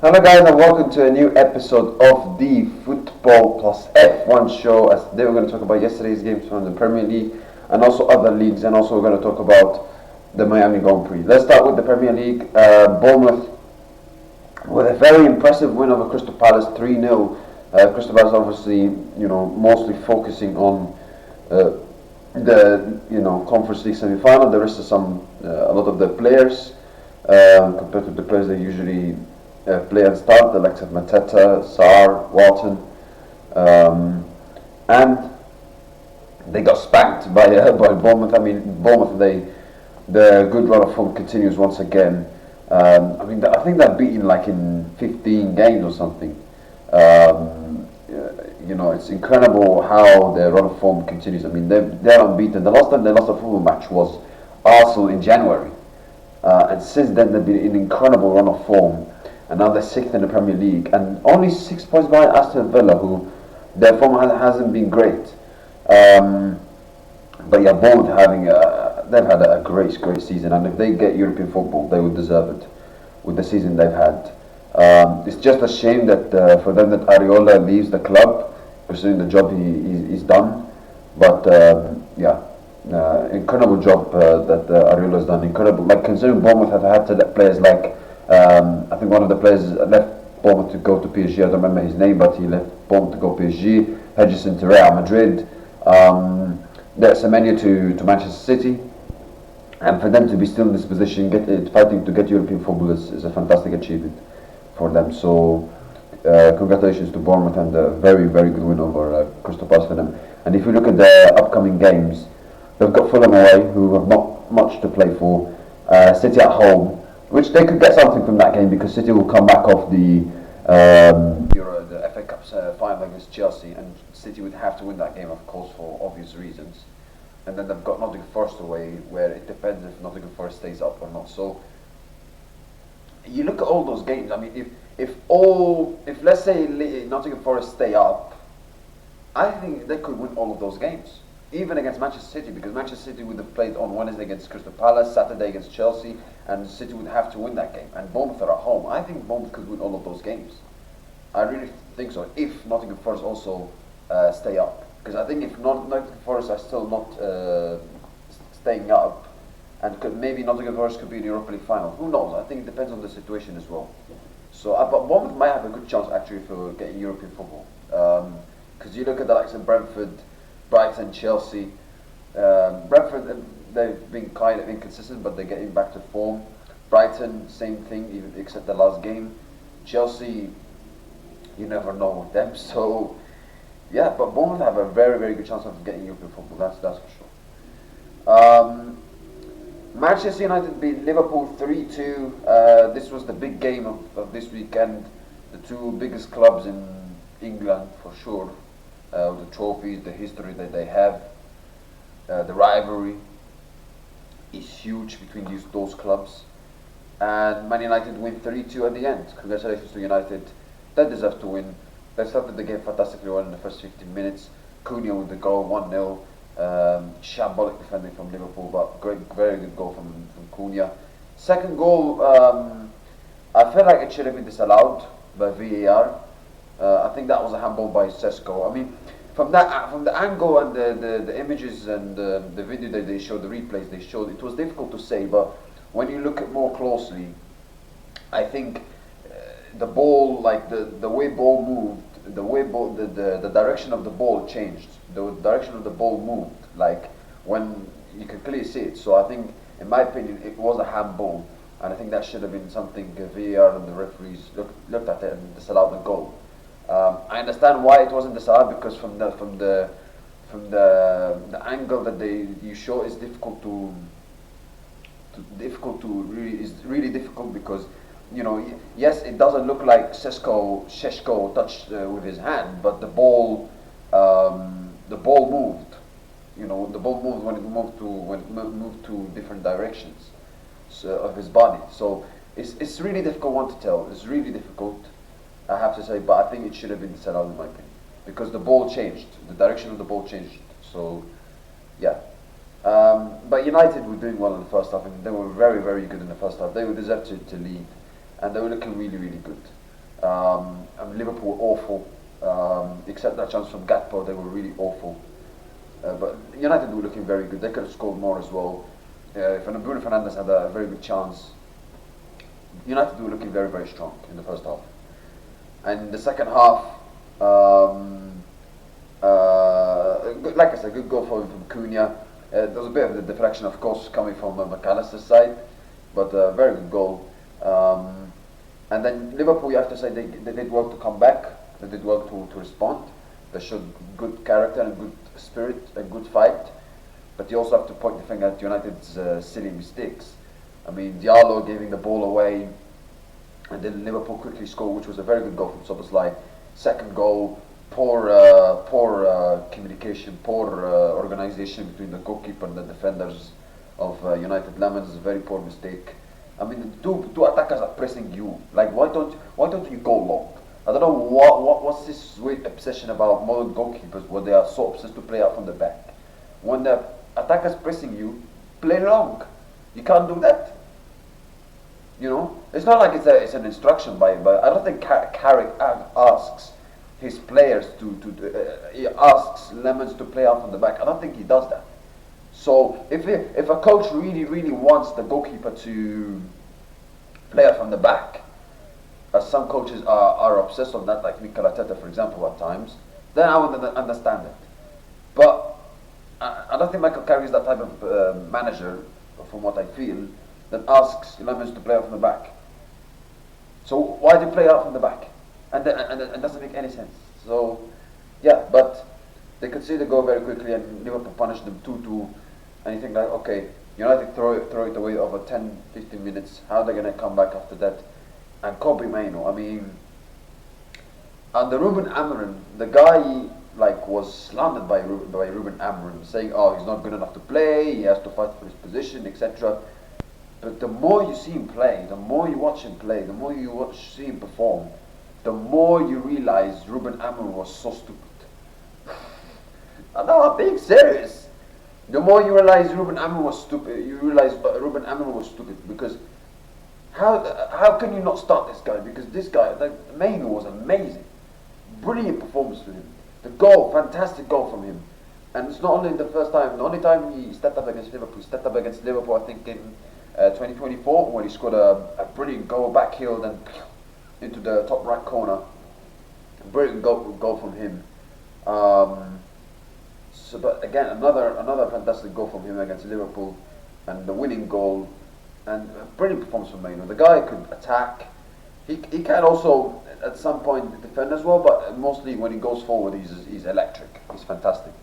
Hello guys and welcome to a new episode of the Football Plus F1 Show. As today we're going to talk about yesterday's games from the Premier League and also other leagues, and also we're going to talk about the Miami Grand Prix. Let's start with the Premier League. Bournemouth with a very impressive win over Crystal Palace 3-0. Crystal Palace obviously, mostly focusing on the Conference League semi-final. The rest of a lot of the players compared to the players they usually play and start, the likes of Mateta, Sarr, Walton, and they got spanked by Bournemouth. I mean, Bournemouth, the good run of form continues once again. I think they're beaten like in 15 games or something. It's incredible how their run of form continues. I mean, they're unbeaten. The last time they lost a football match was Arsenal in January, and since then they've been in an incredible run of form. And now they're sixth in the Premier League, and only 6 points behind Aston Villa, who their form hasn't been great. But yeah, Bournemouth they've had a great season, and if they get European football, they would deserve it with the season they've had. It's just a shame that for them that Areola leaves the club, pursuing the job he's done. But incredible job that Areola's done. Incredible, like considering Bournemouth have had to let players like. I think one of the players left Bournemouth to go to PSG. I don't remember his name, but he left Bournemouth to go PSG. Hedgerson to Real Madrid. There's Semenyo to Manchester City. And for them to be still in this position, fighting to get European football is a fantastic achievement for them. So congratulations to Bournemouth, and a very, very good win over Crystal Palace for them. And if you look at their upcoming games, they've got Fulham away, who have not much to play for. City at home, which they could get something from that game, because City will come back off the FA Cup final against Chelsea, and City would have to win that game, of course, for obvious reasons. And then they've got Nottingham Forest away, where it depends if Nottingham Forest stays up or not. So you look at all those games. I mean, if let's say Nottingham Forest stay up, I think they could win all of those games, even against Manchester City, because Manchester City would have played on Wednesday against Crystal Palace, Saturday against Chelsea, and City would have to win that game. And Bournemouth are at home. I think Bournemouth could win all of those games. I really think so, if Nottingham Forest also stay up. Because I think if Nottingham Forest are still not staying up, and maybe Nottingham Forest could be in the Europa League final. Who knows? I think it depends on the situation as well. So, but Bournemouth might have a good chance actually for getting European football. Because you look at the likes of Brentford, Brighton, Chelsea. Brentford, they've been kind of inconsistent, but they're getting back to form. Brighton, same thing, even except the last game. Chelsea, you never know with them. So, yeah, but Bournemouth have a very, very good chance of getting European football. That's for sure. Manchester United beat Liverpool 3-2. This was the big game of this weekend. The two biggest clubs in England, for sure. The trophies, the history that they have, the rivalry is huge between those clubs. And Man United win 3-2 at the end. Congratulations to United. They deserve to win. They started the game fantastically well in the first 15 minutes. Cunha with the goal, 1-0. Shambolic defending from Liverpool, but very good goal from Cunha. Second goal, I feel like it should have been disallowed by VAR. I think that was a handball by Sesko. I mean, from the angle and the images and the video that they showed, the replays they showed, it was difficult to say. But when you look at more closely, I think the ball, like the way ball moved, the direction of the ball changed. The direction of the ball moved, like when you can clearly see it. So I think, in my opinion, it was a handball, and I think that should have been something VAR and the referees looked at it and disallowed the goal. I understand why it wasn't disallowed, because from the angle that you show is difficult to really difficult, because yes, it doesn't look like Sheshko touched with his hand, but the ball moved. The ball moved when it moved to different directions of his body. So it's really difficult one to tell. It's really difficult, I have to say, but I think it should have been disallowed in my opinion, because the ball changed, the direction of the ball changed. So yeah. But United were doing well in the first half, and they were very, very good in the first half. They were deserved to lead, and they were looking really, really good. And Liverpool were awful. Except that chance from Gatpo, they were really awful. But United were looking very good. They could have scored more as well. If Bruno Fernandes had a very good chance, United were looking very, very strong in the first half. And the second half, like I said, good goal from Cunha. There was a bit of the deflection, of course, coming from McAllister's side, but a very good goal. And then Liverpool, you have to say, they did work to come back. They did work to respond. They showed good character and good spirit, a good fight. But you also have to point the finger at United's silly mistakes. I mean, Diallo giving the ball away, and then Liverpool quickly scored, which was a very good goal from Szoboszlai. Second goal, poor communication, poor organization between the goalkeeper and the defenders of United Lemons. A very poor mistake. I mean, two attackers are pressing you. Like, why don't you go long? I don't know what's this weird obsession about modern goalkeepers, where they are so obsessed to play out from the back. When the attacker's pressing you, play long. You can't do that. You know, it's not like it's an instruction by. I don't think Carrick asks his players he asks Lemons to play out from the back. I don't think he does that. So if a coach really wants the goalkeeper to play out from the back, as some coaches are obsessed on that, like Mikel Arteta, for example, at times, then I would understand it. But I don't think Michael Carrick is that type of manager, from what I feel, that asks Lemons to play out from the back. So why do you play out from the back? And it doesn't make any sense. So yeah, but they could see the goal very quickly, and Liverpool punished them 2-2. And you think like, okay, United throw it away over 10-15 minutes. How are they going to come back after that? And Kobe Mainoo, I mean, and the Ruben Amorim, the guy like was slandered by Ruben Amorim, saying, oh, he's not good enough to play, he has to fight for his position, etc. But the more you see him play, the more you watch him play, the more you see him perform, the more you realize Ruben Amorim was so stupid. No, I'm being serious. The more you realize Ruben Amorim was stupid, because how can you not start this guy? Because this guy, like Mainoo, was amazing, brilliant performance from him. The goal, fantastic goal from him, and it's not only the first time. The only time he stepped up against Liverpool, I think in 2024 when he scored a brilliant goal, backheeled and into the top right corner. Brilliant goal from him. But again, another fantastic goal from him against Liverpool, and the winning goal, and a brilliant performance from Mainoo. The guy could attack. He can also at some point defend as well, but mostly when he goes forward, he's electric. He's fantastic.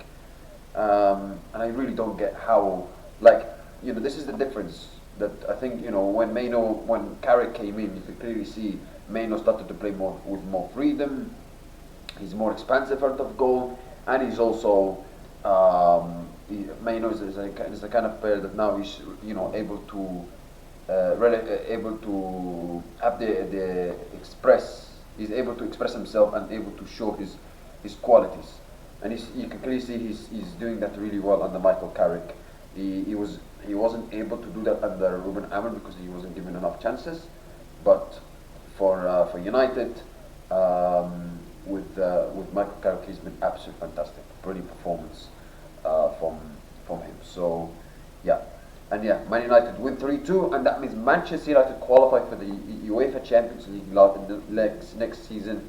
And I really don't get how, like, you know, this is the difference that I think, you know, when Carrick came in, you could clearly see Mainoo started to play with more freedom. He's more expansive out of goal, and he's also Mainoo is the kind of player that now he's, you know, able to have the express. He's able to express himself and able to show his qualities, and you can clearly see he's doing that really well under Michael Carrick. He wasn't able to do that under Ruben Amorim because he wasn't given enough chances, but for United with Michael Carrick, he's been absolutely fantastic. Brilliant performance from him. So yeah. And yeah, Man United win 3-2, and that means Manchester United qualify for the UEFA Champions League next season.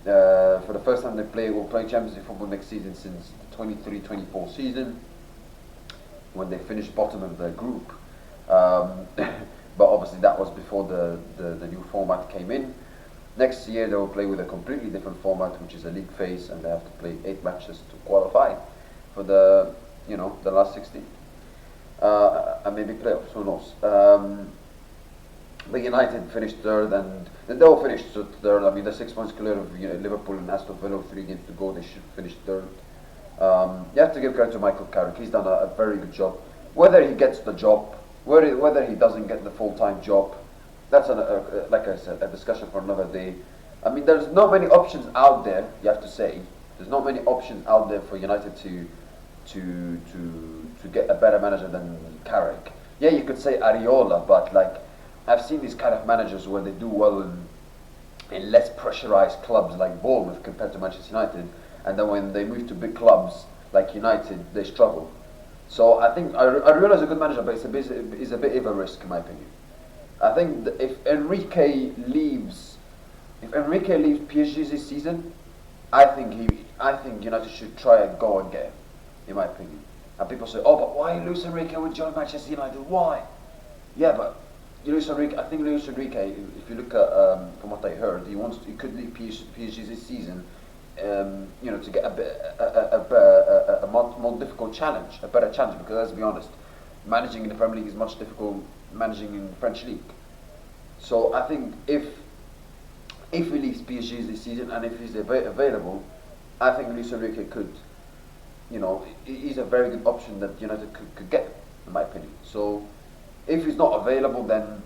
For the first time will play Champions League football next season since the 23-24 season, when they finished bottom of the group. But obviously that was before the new format came in. Next year they will play with a completely different format, which is a league phase, and they have to play 8 matches to qualify for the last 16. And maybe playoffs, who knows. But United finished third, and they all finished third. I mean, they're 6 points clear of Liverpool and Aston Villa, 3 games to go. They should finish third. You have to give credit to Michael Carrick. He's done a very good job. Whether he gets the job, whether he doesn't get the full-time job, that's like I said, a discussion for another day. I mean, there's not many options out there. You have to say there's not many options out there for United to get a better manager than Carrick. Yeah, you could say Areola, but like I've seen these kind of managers where they do well in less pressurized clubs like Bournemouth compared to Manchester United, and then when they move to big clubs like United, they struggle. So I think Ariola is a good manager, but it's a bit of a risk in my opinion. I think that if Enrique leaves PSG this season, I think United should try and go and get him, in my opinion. And people say, oh, but why Luis Enrique would join Manchester United? Why? Yeah, but Luis Enrique, I think Luis Enrique, if you look at from what I heard, he could leave PSG this season, to get a more difficult challenge, a better challenge. Because let's be honest, managing in the Premier League is much difficult managing in the French league. So I think if he leaves PSG this season and if he's available, I think Luis Enrique could, he's a very good option that United could get, in my opinion. So if he's not available, then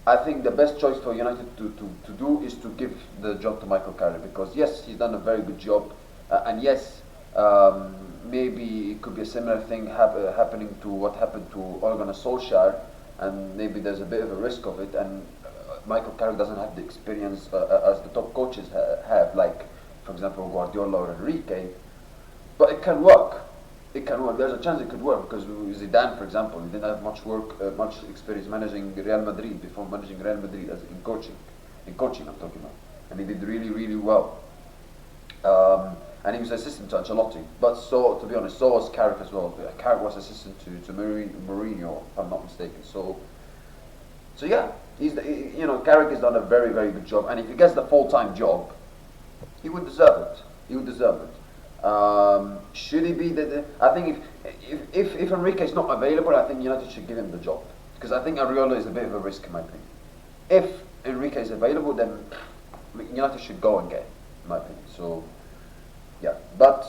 I think the best choice for United to do is to give the job to Michael Carrick, because yes, he's done a very good job, and yes, maybe it could be a similar thing happening to what happened to Ole Gunnar Solskjaer, and maybe there's a bit of a risk of it, and Michael Carrick doesn't have the experience as the top coaches have, like for example Guardiola or Enrique, but it can work. It can work. There's a chance it could work, because Zidane, for example, he didn't have much experience managing Real Madrid before managing Real Madrid as in coaching. I'm talking about, and he did really, really well. And he was assistant to Ancelotti. But to be honest, so was Carrick as well. Carrick was assistant to Mourinho, if I'm not mistaken. So yeah, Carrick has done a very, very good job. And if he gets the full-time job, he would deserve it. Should he be I think if Enrique is not available, I think United should give him the job, because I think Ariola is a bit of a risk in my opinion. If Enrique is available, then United should go and get him, in my opinion. So yeah, but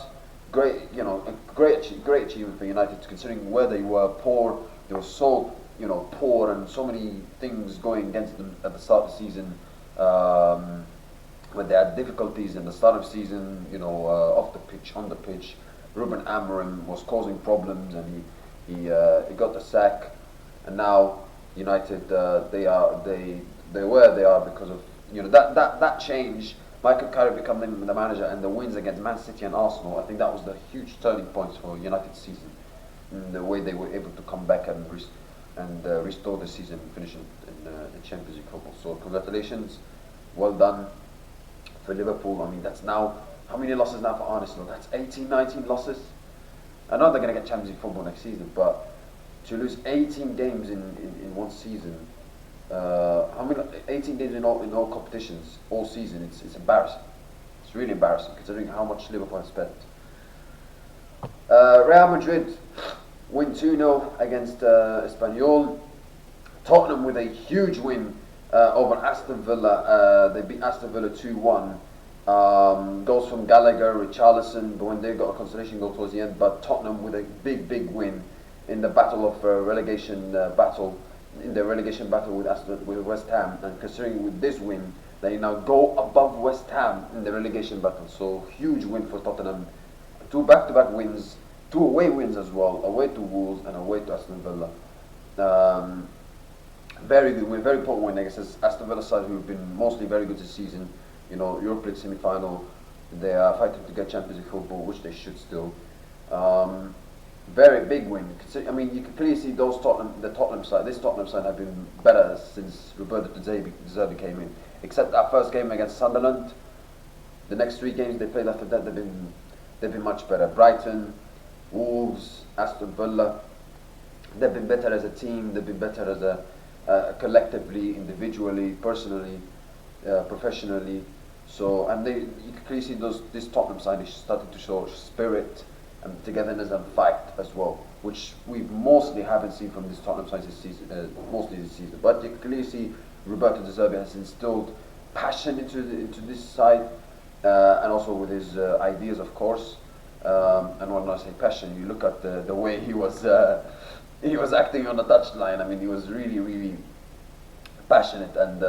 great achievement for United, considering where they were poor. They were so poor, and so many things going against them at the start of the season. When they had difficulties in the start of the season, off the pitch, on the pitch, Ruben Amorim was causing problems, and he got the sack, and now United they where they are because of that change. Michael Carrick becoming the manager, and the wins against Man City and Arsenal. I think that was the huge turning points for United's season, in the way they were able to come back and restore the season, finishing in the Champions League football. So congratulations, well done for Liverpool. I mean, that's now, how many losses now for Arne Slot? That's 18, 19 losses. I know they're going to get Champions League football next season, but to lose 18 games in one season, 18 games in all competitions, all season, it's embarrassing. It's really embarrassing, considering how much Liverpool have spent. Real Madrid win 2-0 against Espanyol. Tottenham with a huge win over Aston Villa. They beat Aston Villa 2-1. Goals from Gallagher, Richarlison, but when they got a consolation goal towards the end. But Tottenham with a big win in the battle of relegation with West Ham. And considering with this win, they now go above West Ham in the relegation battle. So huge win for Tottenham. 2 back-to-back wins, 2 away wins as well, away to Wolves and away to Aston Villa. Very good win, very important win against Aston Villa side, who have been mostly very good this season. Europa League semi-final. They are fighting to get Champions League football, which they should still. Very big win. I mean, you can clearly see this Tottenham side have been better since Roberto De Zerbi came in. Except that first game against Sunderland. The next 3 games they played after that, they've been much better. Brighton, Wolves, Aston Villa. They've been better as a team. They've been better as a collectively, individually, personally, professionally. So, and you can clearly see this Tottenham side is starting to show spirit and togetherness and fight as well, which we mostly haven't seen from this Tottenham side this season. But you can clearly see Roberto De Zerbi has instilled passion into this side, and also with his ideas, of course. And when I say passion, you look at the way he was acting on the touchline. I mean, he was really passionate, and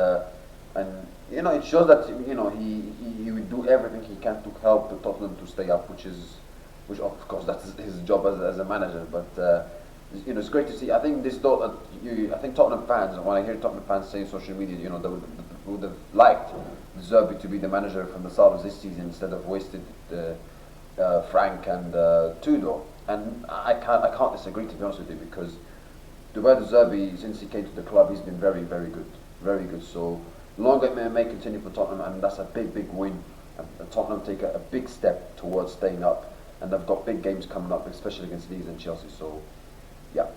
it shows that he would do everything he can to help the Tottenham to stay up, which of course that's his job as a manager. But it's great to see. I think Tottenham fans, when I hear Tottenham fans say on social media, they would have liked Zerbi to be the manager from the start of this season instead of wasted Frank and Tudor. And I can't disagree, to be honest with you, because Roberto Zerbi, since he came to the club, he's been very, very good. Very good. So longer it may continue for Tottenham, and that's a big, big win. And Tottenham take a big step towards staying up, and they've got big games coming up, especially against Leeds and Chelsea. So yeah,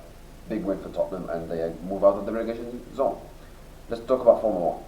big win for Tottenham, and they move out of the relegation zone. Let's talk about Formula 1.